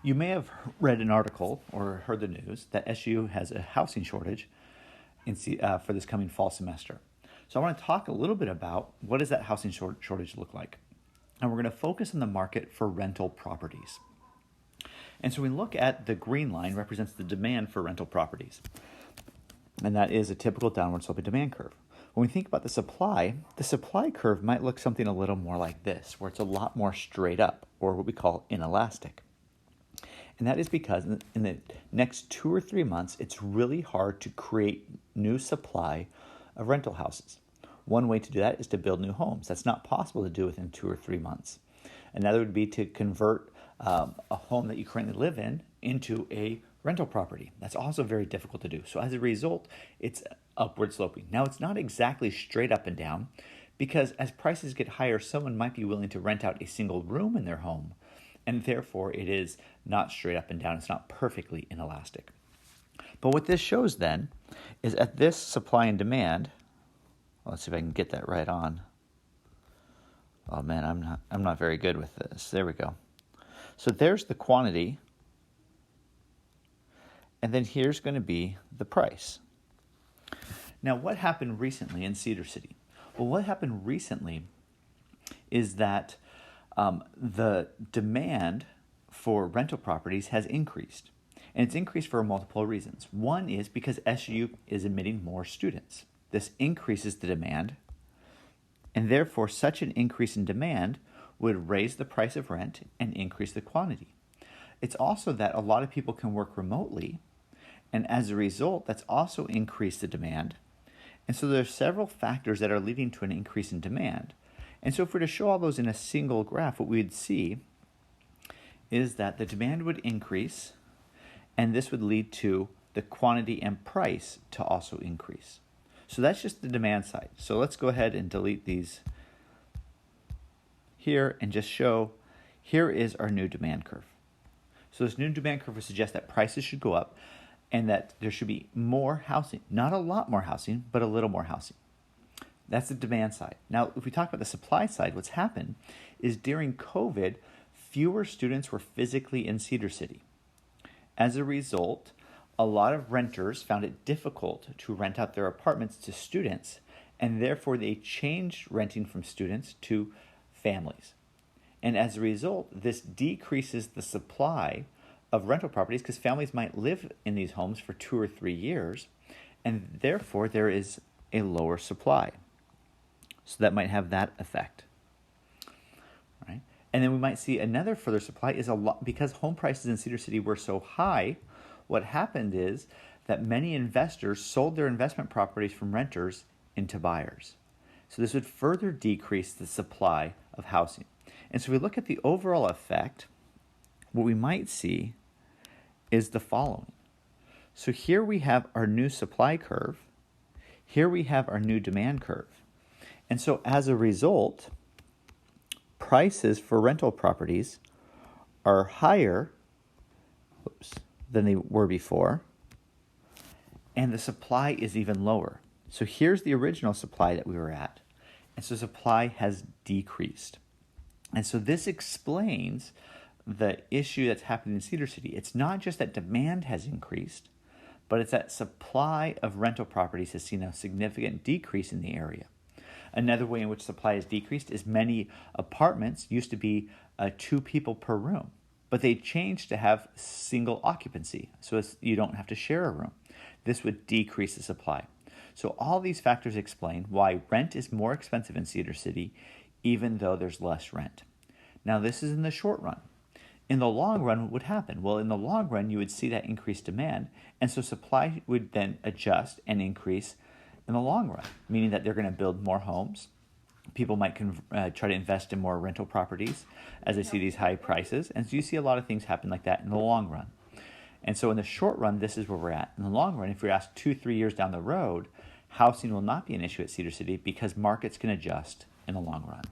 You may have read an article or heard the news that SU has a housing shortage for this coming fall semester. So I want to talk a little bit about what does that housing shortage look like. And we're going to focus on the market for rental properties. And so we look at the green line represents the demand for rental properties. And that is a typical downward sloping demand curve. When we think about the supply curve might look something a little more like this, where it's a lot more straight up, or what we call inelastic. And that is because in the next 2 or 3 months, it's really hard to create new supply of rental houses. One way to do that is to build new homes. That's not possible to do within 2 or 3 months. Another would be to convert a home that you currently live in into a rental property. That's also very difficult to do. So as a result, it's upward sloping. Now, it's not exactly straight up and down because as prices get higher, someone might be willing to rent out a single room in their home. And therefore, it is not straight up and down. It's not perfectly inelastic. But what this shows then is at this supply and demand, let's see if I can get that right on. Oh man, I'm not very good with this. There we go. So there's the quantity. And then here's going to be the price. Now, what happened recently in Cedar City? Well, what happened recently is that the demand for rental properties has increased. And it's increased for multiple reasons. One is because SU is admitting more students. This increases the demand, and therefore such an increase in demand would raise the price of rent and increase the quantity. It's also that a lot of people can work remotely, and as a result, that's also increased the demand. And so there's several factors that are leading to an increase in demand. And so if we were to show all those in a single graph, what we'd see is that the demand would increase, and this would lead to the quantity and price to also increase. So that's just the demand side. So let's go ahead and delete these here and just show here is our new demand curve. So this new demand curve would suggest that prices should go up and that there should be more housing. Not a lot more housing, but a little more housing. That's the demand side. Now, if we talk about the supply side, what's happened is during COVID, fewer students were physically in Cedar City. As a result, a lot of renters found it difficult to rent out their apartments to students, and therefore they changed renting from students to families. And as a result, this decreases the supply of rental properties because families might live in these homes for 2 or 3 years, and therefore there is a lower supply. So that might have that effect. Right? And then we might see another further supply is a lot because home prices in Cedar City were so high. What happened is that many investors sold their investment properties from renters into buyers. So this would further decrease the supply of housing. And so if we look at the overall effect, what we might see is the following. So here we have our new supply curve. Here we have our new demand curve. And so as a result, prices for rental properties are higher than they were before, and the supply is even lower. So here's the original supply that we were at, and so supply has decreased. And so this explains the issue that's happening in Cedar City. It's not just that demand has increased, but it's that supply of rental properties has seen a significant decrease in the area. Another way in which supply has decreased is many apartments used to be 2 people per room, but they changed to have single occupancy, so you don't have to share a room. This would decrease the supply. So all these factors explain why rent is more expensive in Cedar City, even though there's less rent. Now, this is in the short run. In the long run, what would happen? Well, in the long run, you would see that increased demand, and so supply would then adjust and increase in the long run, meaning that they're going to build more homes. People might try to invest in more rental properties as they see these high prices. And so you see a lot of things happen like that in the long run. And so in the short run, this is where we're at. In the long run, if you're asked 2-3 years down the road, housing will not be an issue at Cedar City because markets can adjust in the long run.